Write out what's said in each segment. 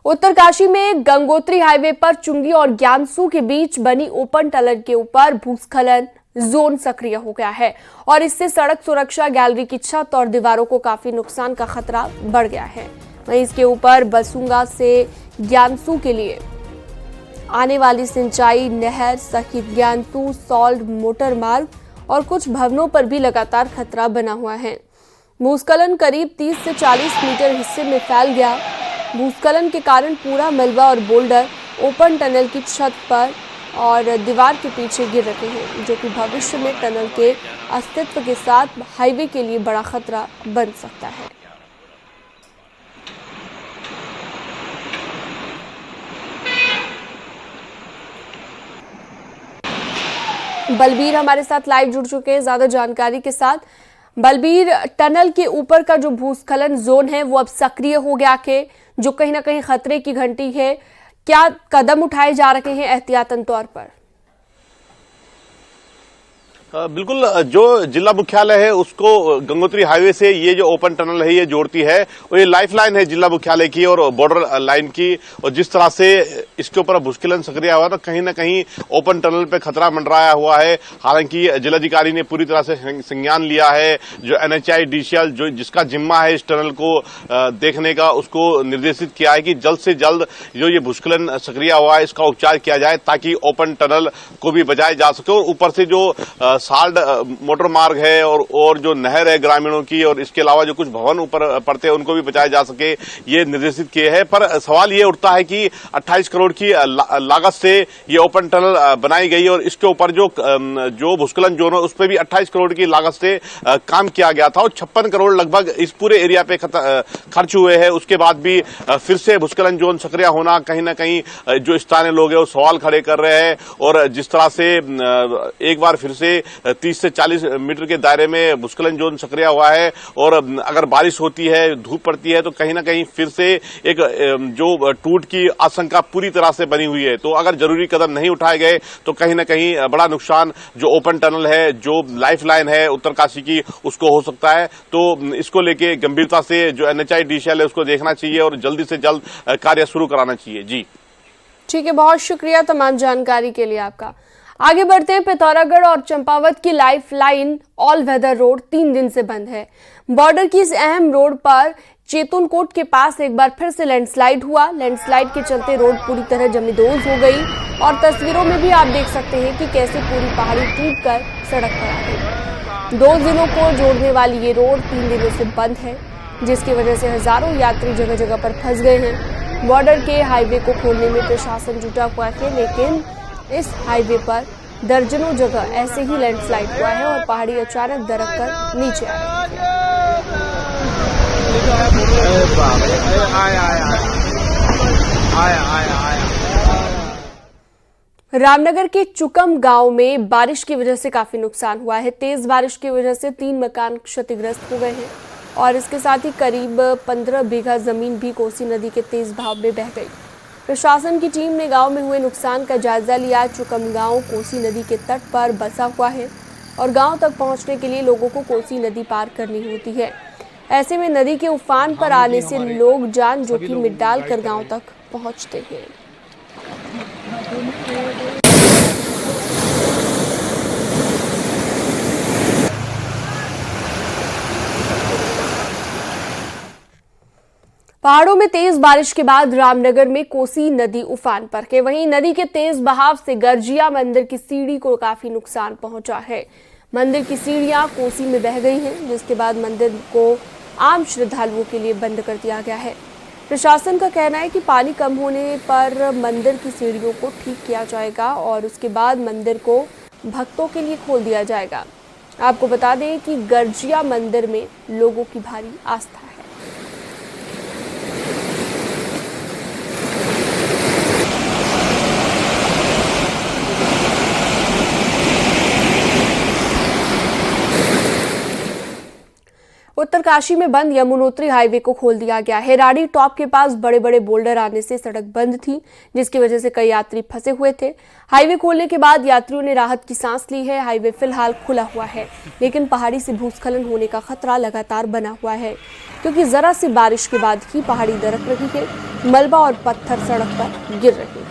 उत्तरकाशी में गंगोत्री हाईवे पर चुंगी और ज्ञानसू के बीच बनी ओपन टनल के ऊपर भूस्खलन जोन सक्रिय हो गया है और इससे सड़क सुरक्षा, गैलरी की छत और दीवारों को काफी नुकसान का खतरा बढ़ गया है। वहीं इसके ऊपर बसुंगा से ज्ञानसू के लिए आने वाली सिंचाई नहर सहित ज्ञानसू सॉल्ट मोटर मार्ग और कुछ भवनों पर भी लगातार खतरा बना हुआ है। भूस्खलन करीब 30 से 40 मीटर हिस्से में फैल गया। भूस्खलन के कारण पूरा मलबा और बोल्डर ओपन टनल की छत पर और दीवार के पीछे गिर रहे हैं, जो कि भविष्य में टनल के अस्तित्व के साथ हाईवे के लिए बड़ा खतरा बन सकता है। बलबीर हमारे साथ लाइव जुड़ चुके हैं ज्यादा जानकारी के साथ। बलबीर, टनल के ऊपर का जो भूस्खलन जोन है वो अब सक्रिय हो गया के जो कहीं ना कहीं खतरे की घंटी है, क्या कदम उठाए जा रहे हैं एहतियातन तौर पर? बिल्कुल, जो जिला मुख्यालय है उसको गंगोत्री हाईवे से ये जो ओपन टनल है ये जोड़ती है और ये लाइफलाइन है जिला मुख्यालय की और बॉर्डर लाइन की। और जिस तरह से इसके ऊपर भूस्खलन सक्रिय हुआ तो कहीं ना कहीं ओपन टनल पे खतरा मंडराया हुआ है। हालांकि जिलाधिकारी ने पूरी तरह से संज्ञान लिया है। जो NHAI DCL जो जिसका जिम्मा है इस टनल को देखने का, उसको निर्देशित किया है कि जल्द से जल्द जो ये भूस्खलन सक्रिय हुआ है इसका उपचार किया जाए ताकि ओपन टनल को भी बचाया जा सके। और ऊपर से जो साल्ट मोटर मार्ग है और जो नहर है ग्रामीणों की और इसके अलावा जो कुछ भवन ऊपर पड़ते हैं उनको भी बचाया जा सके, ये निर्देशित किए हैं। पर सवाल ये उठता है कि 28 करोड़ की लागत से ये ओपन टनल बनाई गई और इसके ऊपर जो भूस्खलन जोन है उस पर भी 28 करोड़ की लागत से काम किया गया था और 56 करोड़ लगभग इस पूरे एरिया पे खर्च हुए हैं। उसके बाद भी फिर से भूस्खलन जोन सक्रिय होना, कहीं ना कहीं जो स्थानीय लोग हैं वो सवाल खड़े कर रहे हैं। और जिस तरह से एक बार फिर से 30 से 40 मीटर के दायरे में भूस्खलन जोन सक्रिय हुआ है और अगर बारिश होती है, धूप पड़ती है तो कहीं ना कहीं फिर से एक जो टूट की आशंका पूरी तरह से बनी हुई है। तो अगर जरूरी कदम नहीं उठाए गए तो कहीं ना कहीं बड़ा नुकसान जो ओपन टनल है, जो लाइफलाइन है उत्तरकाशी की, उसको हो सकता है। तो इसको लेके गंभीरता से जो NHAI DCL है उसको देखना चाहिए और जल्दी से जल्द कार्य शुरू कराना चाहिए। जी ठीक है, बहुत शुक्रिया तमाम जानकारी के लिए आपका। आगे बढ़ते हैं। पिथौरागढ़ और चंपावत की लाइफलाइन ऑल वेदर रोड 3 दिन से बंद है। बॉर्डर की इस अहम रोड पर चेतुनकोट के पास एक बार फिर से लैंडस्लाइड हुआ। लैंडस्लाइड के चलते रोड पूरी तरह जमींदोज हो गई और तस्वीरों में भी आप देख सकते हैं कि कैसे पूरी पहाड़ी टूटकर सड़क पर आ गई। 2 जिलों को जोड़ने वाली ये रोड 3 दिनों से बंद है, जिसकी वजह से हजारों यात्री जगह जगह पर फंस गए हैं। बॉर्डर के हाईवे को खोलने में प्रशासन जुटा हुआ है, लेकिन इस हाईवे पर दर्जनों जगह ऐसे ही लैंडस्लाइड हुआ है और पहाड़ी अचानक दरक कर नीचे आ रही है। रामनगर के चुकम गांव में बारिश की वजह से काफी नुकसान हुआ है। तेज बारिश की वजह से 3 मकान क्षतिग्रस्त हो गए हैं और इसके साथ ही करीब 15 बीघा जमीन भी कोसी नदी के तेज बहाव में बह गई। प्रशासन की टीम ने गांव में हुए नुकसान का जायजा लिया। चुकम गांव कोसी नदी के तट पर बसा हुआ है और गांव तक पहुंचने के लिए लोगों को कोसी नदी पार करनी होती है। ऐसे में नदी के उफान पर आने से लोग जान जोखिम में डालकर गांव तक पहुंचते हैं। पहाड़ों में तेज बारिश के बाद रामनगर में कोसी नदी उफान पर है। वहीं नदी के तेज बहाव से गर्जिया मंदिर की सीढ़ी को काफी नुकसान पहुंचा है। मंदिर की सीढ़ियां कोसी में बह गई हैं, जिसके बाद मंदिर को आम श्रद्धालुओं के लिए बंद कर दिया गया है। प्रशासन का कहना है कि पानी कम होने पर मंदिर की सीढ़ियों को ठीक किया जाएगा और उसके बाद मंदिर को भक्तों के लिए खोल दिया जाएगा। आपको बता दें कि गर्जिया मंदिर में लोगों की भारी आस्था है। उत्तर उत्तरकाशी में बंद यमुनोत्री हाईवे को खोल दिया गया है। राड़ी टॉप के पास बड़े बड़े बोल्डर आने से सड़क बंद थी, जिसकी वजह से कई यात्री फंसे हुए थे। हाईवे खोलने के बाद यात्रियों ने राहत की सांस ली है। हाईवे फिलहाल खुला हुआ है, लेकिन पहाड़ी से भूस्खलन होने का खतरा लगातार बना हुआ है, क्योंकि जरा सी बारिश के बाद ही पहाड़ी दरक रही है। मलबा और पत्थर सड़क पर गिर रहे हैं।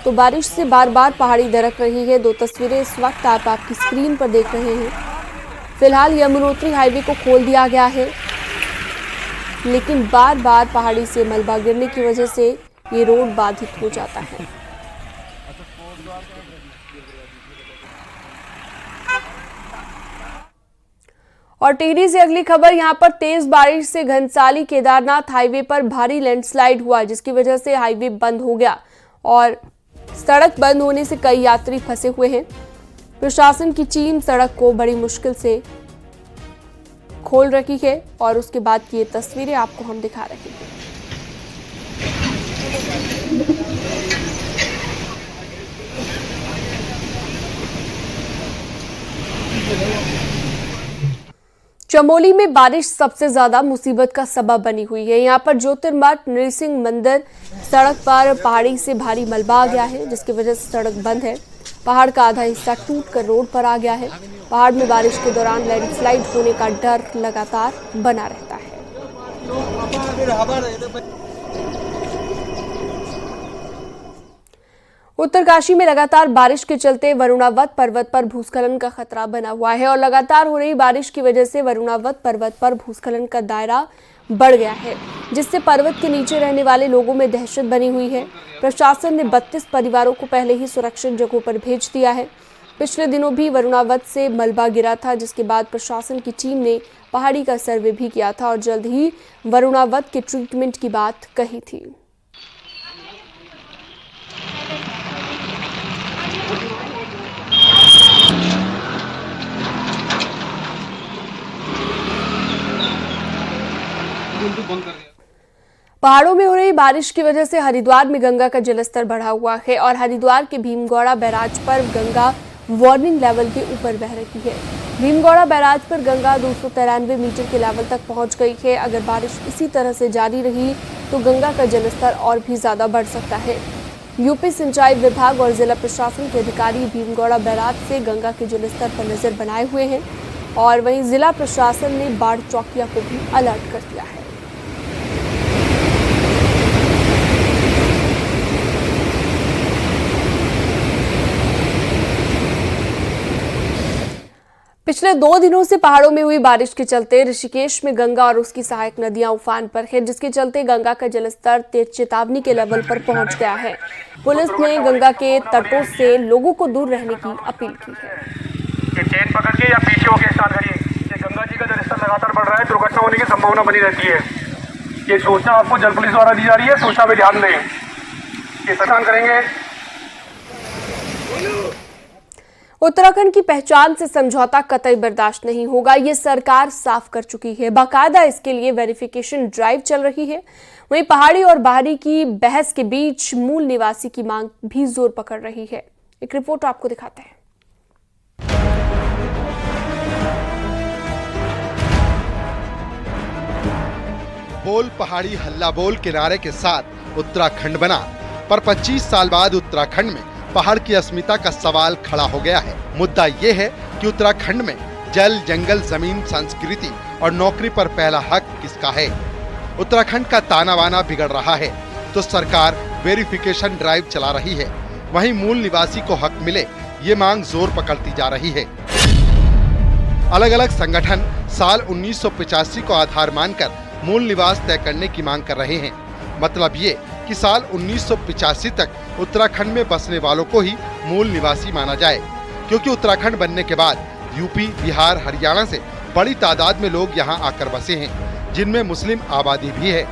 तो बारिश से बार बार पहाड़ी दरक रही है। दो तस्वीरें इस वक्त आप आपकी स्क्रीन पर देख रहे हैं। फिलहाल यमुनोत्री हाईवे को खोल दिया गया है, लेकिन बार बार पहाड़ी से मलबा गिरने की वजह से ये रोड बाधित हो जाता है। और टिहरी से अगली खबर, यहां पर तेज बारिश से घनसाली केदारनाथ हाईवे पर भारी लैंडस्लाइड हुआ, जिसकी वजह से हाईवे बंद हो गया और सड़क बंद होने से कई यात्री फंसे हुए हैं। प्रशासन की टीम सड़क को बड़ी मुश्किल से खोल रही है और उसके बाद की ये तस्वीरें आपको हम दिखा रहे हैं। चमोली में बारिश सबसे ज्यादा मुसीबत का सबब बनी हुई है। यहाँ पर ज्योतिर्मठ नृसिंह मंदिर सड़क पर पहाड़ी से भारी मलबा आ गया है, जिसकी वजह से सड़क बंद है। पहाड़ का आधा हिस्सा टूटकर रोड पर आ गया है। पहाड़ में बारिश के दौरान लैंडस्लाइड होने का डर लगातार बना रहता है। उत्तरकाशी में लगातार बारिश के चलते वरुणावत पर्वत पर भूस्खलन का खतरा बना हुआ है और लगातार हो रही बारिश की वजह से वरुणावत पर्वत पर भूस्खलन का दायरा बढ़ गया है, जिससे पर्वत के नीचे रहने वाले लोगों में दहशत बनी हुई है। प्रशासन ने 32 परिवारों को पहले ही सुरक्षित जगहों पर भेज दिया है। पिछले दिनों भी वरुणावत से मलबा गिरा था, जिसके बाद प्रशासन की टीम ने पहाड़ी का सर्वे भी किया था और जल्द ही वरुणावत के ट्रीटमेंट की बात कही थी। पहाड़ों में हो रही बारिश की वजह से हरिद्वार में गंगा का जलस्तर बढ़ा हुआ है और हरिद्वार के भीमगौड़ा बैराज पर गंगा वार्निंग लेवल के ऊपर बह रही है। भीमगौड़ा बैराज पर गंगा 293 मीटर के लेवल तक पहुंच गई है। अगर बारिश इसी तरह से जारी रही तो गंगा का जलस्तर और भी ज्यादा बढ़ सकता है। यूपी सिंचाई विभाग और जिला प्रशासन के अधिकारी भीमगौड़ा बैराज से गंगा के जलस्तर पर नजर बनाए हुए हैं और वहीं जिला प्रशासन ने बाढ़ चौकिया को भी अलर्ट कर दिया है। पिछले 2 दिनों से पहाड़ों में हुई बारिश के चलते ऋषिकेश में गंगा और उसकी सहायक नदियां उफान पर है, जिसके चलते गंगा का जलस्तर तेज चेतावनी के लेवल पर पहुंच गया है। पुलिस ने गंगा के तटों से लोगों को दूर रहने की अपील की है। चेन पकड़ के या पीछे होकर स्टार्ट करिए। ये गंगा जी का जलस्तर लगातार बढ़ रहा है, दुर्घटना होने की संभावना बनी रहती है। ये सूचना आपको जल पुलिस द्वारा दी जा रही है, सूचना पे ध्यान दें। ये स्नान करेंगे। उत्तराखंड की पहचान से समझौता कतई बर्दाश्त नहीं होगा, ये सरकार साफ कर चुकी है। बाकायदा इसके लिए वेरिफिकेशन ड्राइव चल रही है। वहीं पहाड़ी और बाहरी की बहस के बीच मूल निवासी की मांग भी जोर पकड़ रही है। एक रिपोर्ट आपको दिखाते हैं। बोल पहाड़ी हल्ला बोल किनारे के साथ उत्तराखंड बना, पर 25 साल बाद उत्तराखंड में पहाड़ की अस्मिता का सवाल खड़ा हो गया है। मुद्दा ये है कि उत्तराखंड में जल, जंगल, जमीन, संस्कृति और नौकरी पर पहला हक किसका है। उत्तराखंड का ताना बाना बिगड़ रहा है तो सरकार वेरिफिकेशन ड्राइव चला रही है, वहीं मूल निवासी को हक मिले ये मांग जोर पकड़ती जा रही है। अलग अलग संगठन साल 1985 को आधार मानकर मूल निवास तय करने की मांग कर रहे हैं। मतलब ये कि साल 1985 तक उत्तराखंड में बसने वालों को ही मूल निवासी माना जाए, क्योंकि उत्तराखंड बनने के बाद यूपी, बिहार, हरियाणा से बड़ी तादाद में लोग यहाँ आकर बसे हैं, जिनमें मुस्लिम आबादी भी है।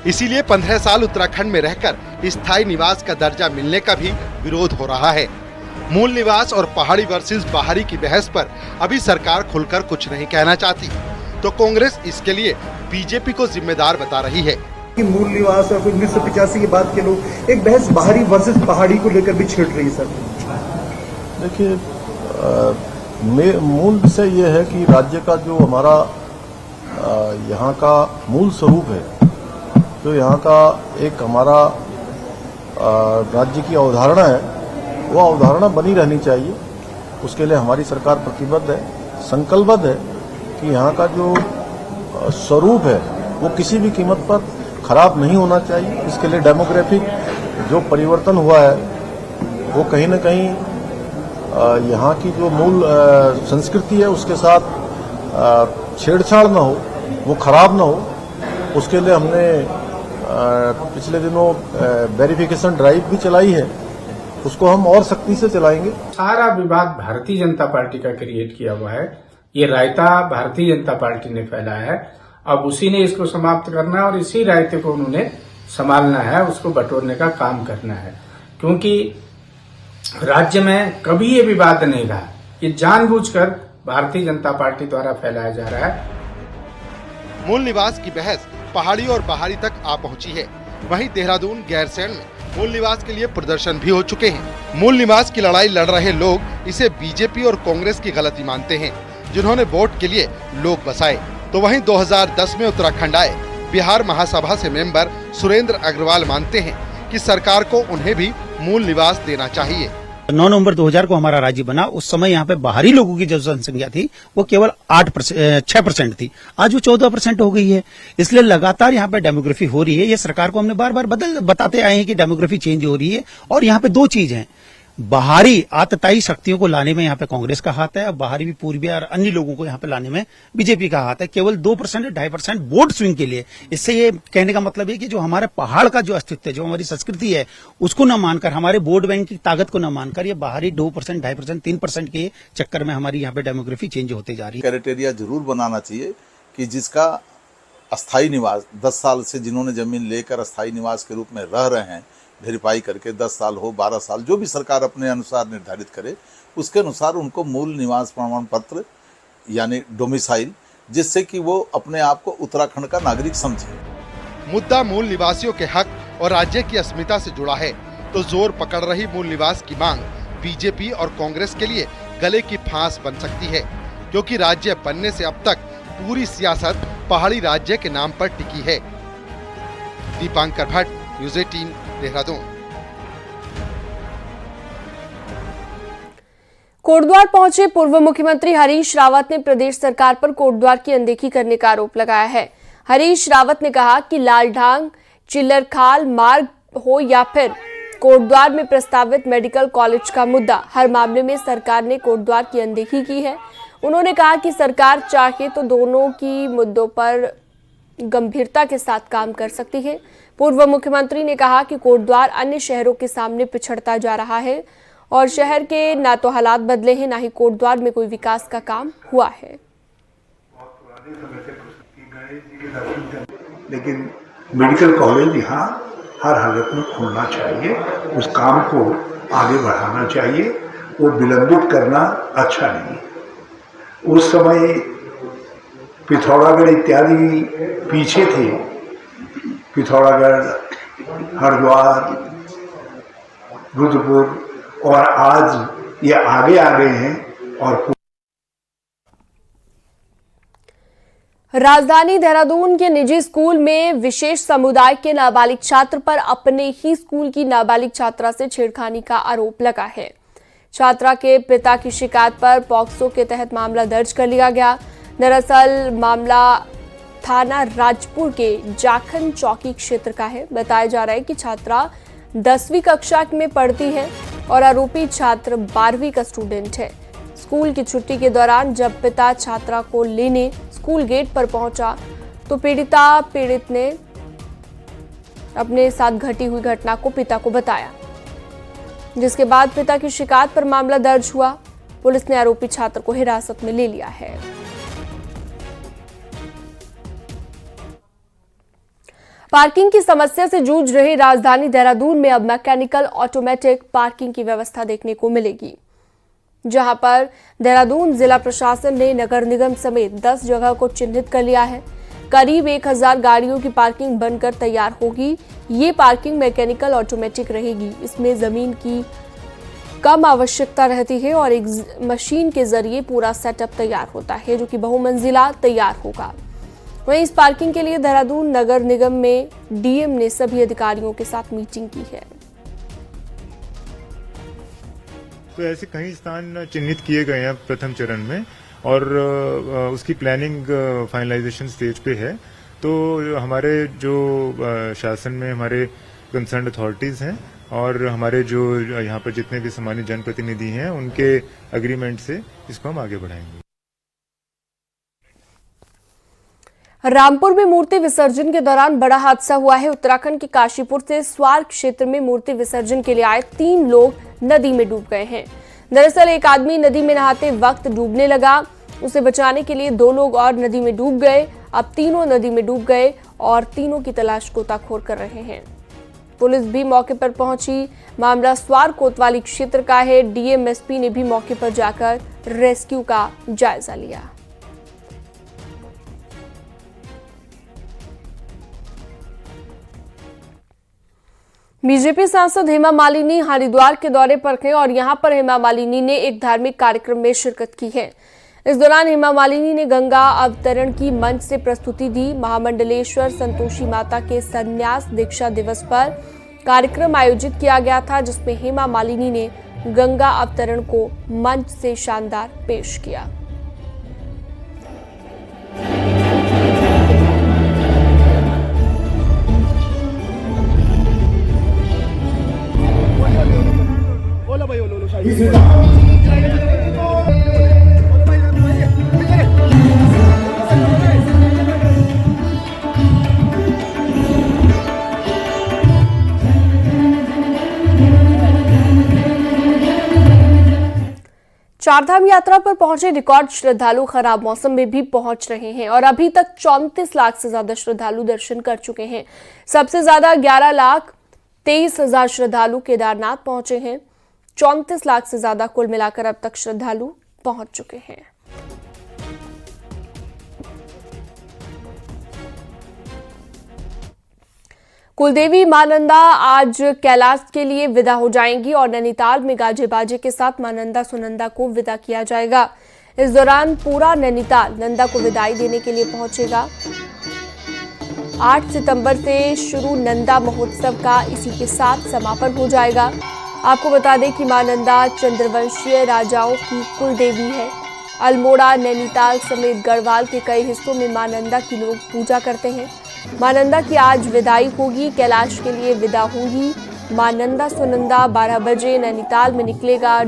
इसीलिए 15 साल उत्तराखंड में रहकर स्थायी निवास का दर्जा मिलने का भी विरोध हो रहा है। मूल निवास और पहाड़ी वर्सेस बाहरी की बहस पर अभी सरकार खुलकर कुछ नहीं कहना चाहती, तो कांग्रेस इसके लिए बीजेपी को जिम्मेदार बता रही है। कि मूल निवास और 1985 के बाद के लोग एक बहस बाहरी वर्सेस पहाड़ी को लेकर भी छिड़ रही है सर। देखिए, मूल विषय ये है कि राज्य का जो हमारा यहाँ का मूल स्वरूप है, जो यहाँ का एक हमारा राज्य की अवधारणा है, वो अवधारणा बनी रहनी चाहिए। उसके लिए हमारी सरकार प्रतिबद्ध है, संकल्पबद्ध है कि यहाँ का जो स्वरूप है वो किसी भी कीमत पर खराब नहीं होना चाहिए। इसके लिए डेमोग्राफिक जो परिवर्तन हुआ है वो कहीं न कहीं यहाँ की जो मूल संस्कृति है उसके साथ छेड़छाड़ न हो, वो खराब न हो। उसके लिए हमने पिछले दिनों वेरिफिकेशन ड्राइव भी चलाई है, उसको हम और सख्ती से चलाएंगे। सारा विवाद भारतीय जनता पार्टी का क्रिएट किया हुआ है, ये रायता भारतीय जनता पार्टी ने फैलाया है। अब उसी ने इसको समाप्त करना है और इसी रायते को उन्होंने संभालना है, उसको बटोरने का काम करना है। क्योंकि राज्य में कभी ये विवाद नहीं रहा, ये जानबूझकर भारतीय जनता पार्टी द्वारा फैलाया जा रहा है। मूल निवास की बहस पहाड़ी और बाहरी तक आ पहुंची है। वहीं देहरादून गैरसैंण में मूल निवास के लिए प्रदर्शन भी हो चुके हैं। मूल निवास की लड़ाई लड़ रहे लोग इसे बीजेपी और कांग्रेस की गलती मानते हैं, जिन्होंने वोट के लिए लोग बसाए। तो वहीं 2010 में उत्तराखंड आए बिहार महासभा से मेंबर सुरेंद्र अग्रवाल मानते हैं कि सरकार को उन्हें भी मूल निवास देना चाहिए। 9 नवंबर 2000 को हमारा राज्य बना, उस समय यहाँ पे बाहरी लोगों की जो जनसंख्या थी वो केवल 6% थी, आज वो 14% हो गई है। इसलिए लगातार यहाँ पे डेमोग्राफी हो रही है। ये सरकार को हमने बार बार बताते आए हैं कि डेमोग्राफी चेंज हो रही है। और यहाँ पे दो चीज हैं, बाहरी आतताई शक्तियों को लाने में यहाँ पे कांग्रेस का हाथ है, और बाहरी भी पूर्वी और अन्य लोगों को यहाँ पे लाने में बीजेपी का हाथ है। केवल 2% 2.5% वोट स्विंग के लिए। इससे ये कहने का मतलब है कि जो हमारे पहाड़ का जो अस्तित्व है, जो हमारी संस्कृति है, उसको न मानकर, हमारे वोट बैंक की ताकत को न मानकर, ये बाहरी 2%, 2.5%, 3% के चक्कर में हमारी यहाँ पे डेमोग्राफी चेंज होते जा रही है। क्राइटेरिया जरूर बनाना चाहिए कि जिसका अस्थायी निवास 10 साल से जिन्होंने जमीन लेकर अस्थायी निवास के रूप में रह रहे हैं, वेरीफाई करके 10 साल हो 12 साल, जो भी सरकार अपने अनुसार निर्धारित करे, उसके अनुसार उनको मूल निवास प्रमाण पत्र यानी डोमिसाइल, जिससे कि वो अपने आप को उत्तराखंड का नागरिक समझे। मुद्दा मूल निवासियों के हक और राज्य की अस्मिता से जुड़ा है, तो जोर पकड़ रही मूल निवास की मांग बीजेपी और कांग्रेस के लिए गले की फांस बन सकती है, क्योंकि राज्य बनने से अब तक पूरी सियासत पहाड़ी राज्य के नाम पर टिकी है। दीपांकर भट्ट, न्यूज़ 18, देहरादून। कोटद्वार पहुंचे पूर्व मुख्यमंत्री हरीश रावत ने प्रदेश सरकार पर कोटद्वार की अनदेखी करने का आरोप लगाया है। हरीश रावत ने कहा कि लालढांग चिल्लरखाल मार्ग हो या फिर कोटद्वार में प्रस्तावित मेडिकल कॉलेज का मुद्दा, हर मामले में सरकार ने कोटद्वार की अनदेखी की है। उन्होंने कहा कि सरकार चाहे तो दोनों की मुद्दों पर गंभीरता के साथ काम कर सकती है। पूर्व मुख्यमंत्री ने कहा कि कोटद्वार अन्य शहरों के सामने पिछड़ता जा रहा है और शहर के ना तो हालात बदले हैं, ना ही कोटद्वार में कोई विकास का काम हुआ है। लेकिन मेडिकल कॉलेज यहाँ हर हालत में खोलना चाहिए, उस काम को आगे बढ़ाना चाहिए, वो विलंबित करना अच्छा नहीं। उस समय पिथौरागढ़ इत्यादि पीछे थे, पिथौरागढ़, हरिद्वार, रुद्रपुर, और आज ये आगे आ गए हैं। और राजधानी देहरादून के निजी स्कूल में विशेष समुदाय के नाबालिग छात्र पर अपने ही स्कूल की नाबालिग छात्रा से छेड़खानी का आरोप लगा है। छात्रा के पिता की शिकायत पर पॉक्सो के तहत मामला दर्ज कर लिया गया। दरअसल मामला थाना राजपुर के जाखन चौकी क्षेत्र का है। बताया जा रहा है कि छात्रा 10वीं कक्षा में पढ़ती है और आरोपी छात्र 12वीं का स्टूडेंट है। स्कूल की छुट्टी के दौरान जब पिता छात्रा को लेने स्कूल गेट पर पहुंचा तो पीड़ित ने अपने साथ घटी हुई घटना को पिता को बताया, जिसके बाद पिता की शिकायत पर मामला दर्ज हुआ। पुलिस ने आरोपी छात्र को हिरासत में ले लिया है। पार्किंग की समस्या से जूझ रहे राजधानी देहरादून में अब मैकेनिकल ऑटोमेटिक पार्किंग की व्यवस्था देखने को मिलेगी, जहां पर देहरादून जिला प्रशासन ने नगर निगम समेत 10 जगह को चिन्हित कर लिया है। करीब 1000 गाड़ियों की पार्किंग बनकर तैयार होगी। ये पार्किंग मैकेनिकल ऑटोमेटिक रहेगी। इसमें जमीन की कम आवश्यकता रहती है और एक मशीन के जरिए पूरा सेटअप तैयार होता है, जो कि बहुमंजिला तैयार होगा। वहीं इस पार्किंग के लिए देहरादून नगर निगम में डीएम ने सभी अधिकारियों के साथ मीटिंग की है। तो ऐसे कई स्थान चिन्हित किए गए हैं प्रथम चरण में और उसकी प्लानिंग फाइनलाइजेशन स्टेज पे है। तो हमारे जो शासन में हमारे कंसर्न अथॉरिटीज हैं और हमारे जो यहाँ पर जितने भी सम्मानित जनप्रतिनिधि हैं, उनके एग्रीमेंट से इसको हम आगे बढ़ाएंगे। रामपुर में मूर्ति विसर्जन के दौरान बड़ा हादसा हुआ है। उत्तराखंड के काशीपुर से स्वार क्षेत्र में मूर्ति विसर्जन के लिए आए 3 लोग नदी में डूब गए हैं। दरअसल एक आदमी नदी में नहाते वक्त डूबने लगा। उसे बचाने के लिए 2 लोग और नदी में डूब गए। अब तीनों नदी में डूब गए और तीनों की तलाश गोताखोर कर रहे हैं। पुलिस भी मौके पर पहुंची। मामला स्वार कोतवाली क्षेत्र का है। डीएम एसपी ने भी मौके पर जाकर रेस्क्यू का जायजा लिया। बीजेपी सांसद हेमा मालिनी हरिद्वार के दौरे पर हैं और यहां पर हेमा मालिनी ने एक धार्मिक कार्यक्रम में शिरकत की है। इस दौरान हेमा मालिनी ने गंगा अवतरण की मंच से प्रस्तुति दी। महामंडलेश्वर संतोषी माता के संन्यास दीक्षा दिवस पर कार्यक्रम आयोजित किया गया था, जिसमें हेमा मालिनी ने गंगा अवतरण को मंच से शानदार पेश किया। चारधाम यात्रा पर पहुंचे रिकॉर्ड श्रद्धालु खराब मौसम में भी पहुंच रहे हैं और अभी तक 34 लाख से ज्यादा श्रद्धालु दर्शन कर चुके हैं। सबसे ज्यादा 11,23,000 श्रद्धालु केदारनाथ पहुंचे हैं। 34 लाख से ज्यादा कुल मिलाकर अब तक श्रद्धालु पहुंच चुके हैं। कुलदेवी मां नंदा आज कैलाश के लिए विदा हो जाएंगी और नैनीताल में गाजे बाजे के साथ मां नंदा सुनंदा को विदा किया जाएगा। इस दौरान पूरा नैनीताल नंदा को विदाई देने के लिए पहुंचेगा। 8 सितंबर से शुरू नंदा महोत्सव का इसी के साथ समापन हो जाएगा। आपको बता दें कि मां नंदा चंद्रवंशीय राजाओं की कुलदेवी है। अल्मोड़ा, नैनीताल समेत गढ़वाल के कई हिस्सों में मां नंदा की लोग पूजा करते हैं। मां नंदा की आज विदाई होगी। कैलाश के लिए विदा होंगी मां नंदा सुनंदा। 12 बजे नैनीताल में निकलेगा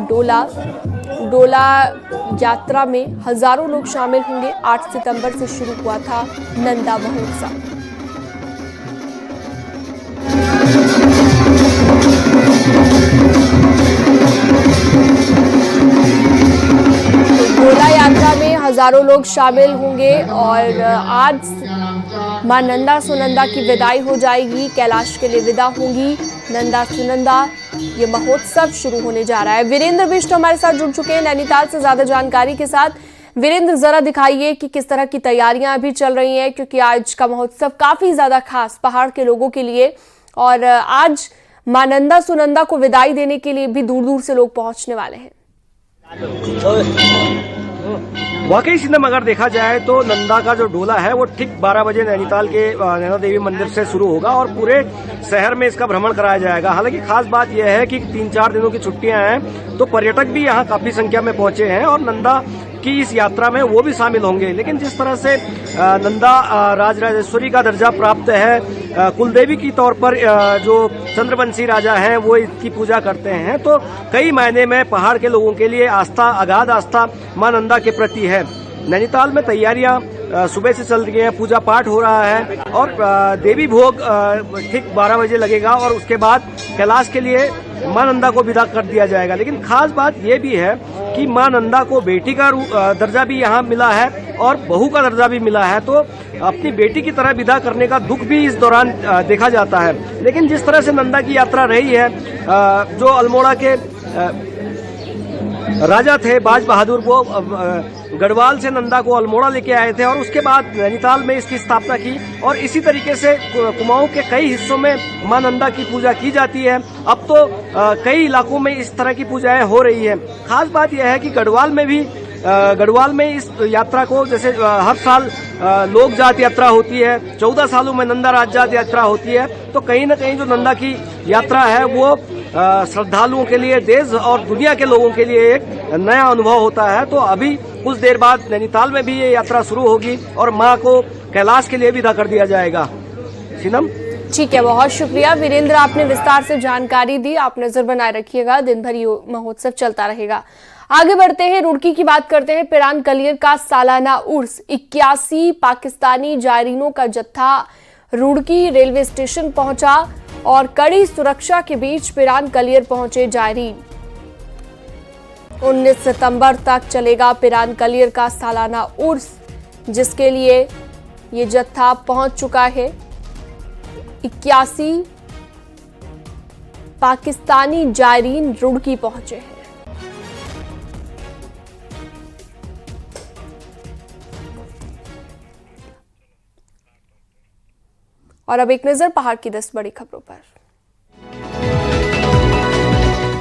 डोला यात्रा में हजारों लोग शामिल होंगे। 8 सितंबर से शुरू हुआ था नंदा महोत्सव। डोला यात्रा में हजारों लोग शामिल होंगे और आज मां नंदा सुनंदा की विदाई हो जाएगी। कैलाश के लिए विदा होंगी नंदा सुनंदा। ये महोत्सव शुरू होने जा रहा है। वीरेंद्र बिष्ट हमारे साथ जुड़ चुके हैं नैनीताल से ज्यादा जानकारी के साथ। वीरेंद्र, जरा दिखाइए कि किस तरह की तैयारियां अभी चल रही हैं, क्योंकि आज का महोत्सव काफी ज्यादा खास पहाड़ के लोगों के लिए और आज मां नंदा सुनंदा को विदाई देने के लिए भी दूर दूर से लोग पहुंचने वाले हैं। वाकई सिंधम अगर देखा जाए तो नंदा का जो डोला है वो ठीक 12 बजे नैनीताल के नैना देवी मंदिर से शुरू होगा और पूरे शहर में इसका भ्रमण कराया जाएगा। हालांकि खास बात यह है कि 3-4 दिनों की छुट्टियां हैं तो पर्यटक भी यहाँ काफी संख्या में पहुंचे हैं और नंदा की इस यात्रा में वो भी शामिल होंगे। लेकिन जिस तरह से नंदा राजराजेश्वरी का दर्जा प्राप्त है, कुलदेवी की तौर पर जो चंद्रवंशी राजा हैं वो इसकी पूजा करते हैं, तो कई मायने में पहाड़ के लोगों के लिए आस्था, अगाध आस्था मां नंदा के प्रति है। नैनीताल में तैयारियां सुबह से चल रही हैं, पूजा पाठ हो रहा है और देवी भोग ठीक 12 बजे लगेगा और उसके बाद कैलाश के लिए मां नंदा को विदा कर दिया जाएगा। लेकिन खास बात यह भी है कि मां नंदा को बेटी का दर्जा भी यहाँ मिला है और बहू का दर्जा भी मिला है, तो अपनी बेटी की तरह विदा करने का दुख भी इस दौरान देखा जाता है। लेकिन जिस तरह से नंदा की यात्रा रही है, जो अल्मोड़ा के राजा थे बाज बहादुर, वो गढ़वाल से नंदा को अल्मोड़ा लेके आए थे और उसके बाद नैनीताल में इसकी स्थापना की। और इसी तरीके से कुमाऊं के कई हिस्सों में मां नंदा की पूजा की जाती है। अब तो कई इलाकों में इस तरह की पूजाएं हो रही है। खास बात यह है कि गढ़वाल में इस यात्रा को जैसे हर साल लोक जात यात्रा होती है, 14 सालों में नंदा राज जात यात्रा होती है, तो कहीं न कहीं जो नंदा की यात्रा है वो श्रद्धालुओं के लिए, देश और दुनिया के लोगों के लिए एक नया अनुभव होता है। तो अभी कुछ देर बाद नैनीताल में भी ये यात्रा शुरू होगी और मां को कैलाश के लिए विदा कर दिया जाएगा। सीनम, ठीक है, बहुत शुक्रिया वीरेंद्र, आपने विस्तार से जानकारी दी। आप नजर बनाए रखिएगा, दिन भर ये महोत्सव चलता रहेगा। आगे बढ़ते हैं, रुड़की की बात करते हैं। पिरान कलियर का सालाना उर्स, 81 पाकिस्तानी जायरीनों का जत्था रुड़की रेलवे स्टेशन पहुंचा और कड़ी सुरक्षा के बीच पिरान कलियर पहुंचे जायरीन। 19 सितंबर तक चलेगा पिरान कलियर का सालाना उर्स, जिसके लिए ये जत्था पहुंच चुका है। 81 पाकिस्तानी जायरीन रुड़की पहुंचे हैं। और अब एक नजर पहाड़ की 10 बड़ी खबरों पर।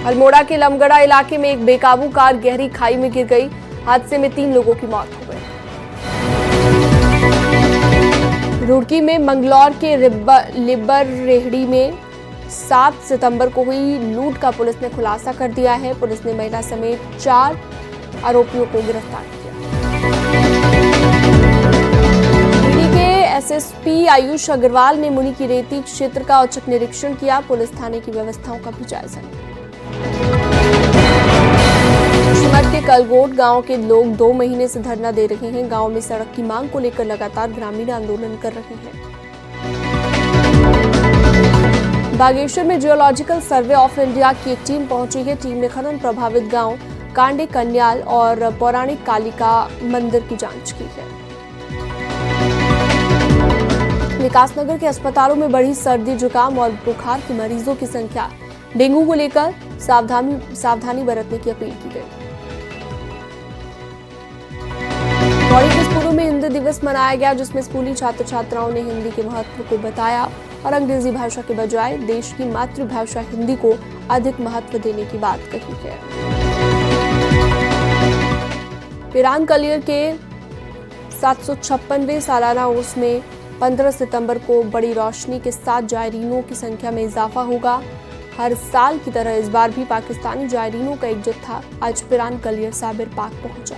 अल्मोड़ा के लमगड़ा इलाके में एक बेकाबू कार गहरी खाई में गिर गई। हादसे में 3 लोगों की मौत हो गई। रुड़की में मंगलौर के लिब्बर रेहड़ी में 7 सितंबर को हुई लूट का पुलिस ने खुलासा कर दिया है। पुलिस ने महिला समेत 4 आरोपियों को गिरफ्तार किया। एसएसपी आयुष अग्रवाल ने मुनि की रेती क्षेत्र का औचक निरीक्षण किया। पुलिस थाने की व्यवस्थाओं का भी जायजा लिया। जोशीमठ के कलगोट गांव के लोग 2 महीने से धरना दे रहे हैं। गांव में सड़क की मांग को लेकर लगातार ग्रामीण आंदोलन कर रहे हैं। बागेश्वर में जियोलॉजिकल सर्वे ऑफ इंडिया की एक टीम पहुंची है। टीम ने खनन प्रभावित गांव कांडे कन्याल और पौराणिक कालिका मंदिर की जांच की है। विकासनगर के अस्पतालों में बढ़ी सर्दी, जुकाम और बुखार के मरीजों की संख्या। डेंगू को लेकर सावधानी बरतने की अपील की गई। पौड़ी के स्कूलों में हिंदी दिवस मनाया गया, जिसमें स्कूली छात्र छात्राओं ने हिंदी के महत्व को बताया और अंग्रेजी भाषा के बजाय देश की मातृभाषा हिंदी को अधिक महत्व देने की बात कही है। पिरान कलियर के 756वें सालाना उर्स में 15 सितंबर को बड़ी रोशनी के साथ जायरीनों की संख्या में इजाफा होगा। हर साल की तरह इस बार भी पाकिस्तानी जायरीनों का एक जत्था आज पिरान कलियर साबिर पाक पहुंचा।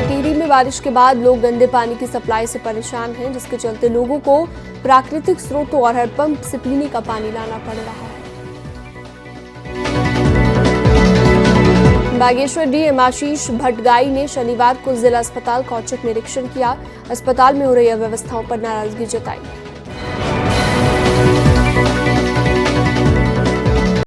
टिहरी में बारिश के बाद लोग गंदे पानी की सप्लाई से परेशान हैं, जिसके चलते लोगों को प्राकृतिक स्रोतों और हैंडपंप से पीने का पानी लाना पड़ रहा है। बागेश्वर डीएम आशीष भट्टगाई ने शनिवार को जिला अस्पताल का औचक निरीक्षण किया। अस्पताल में हो रही अव्यवस्थाओं पर नाराजगी जताई।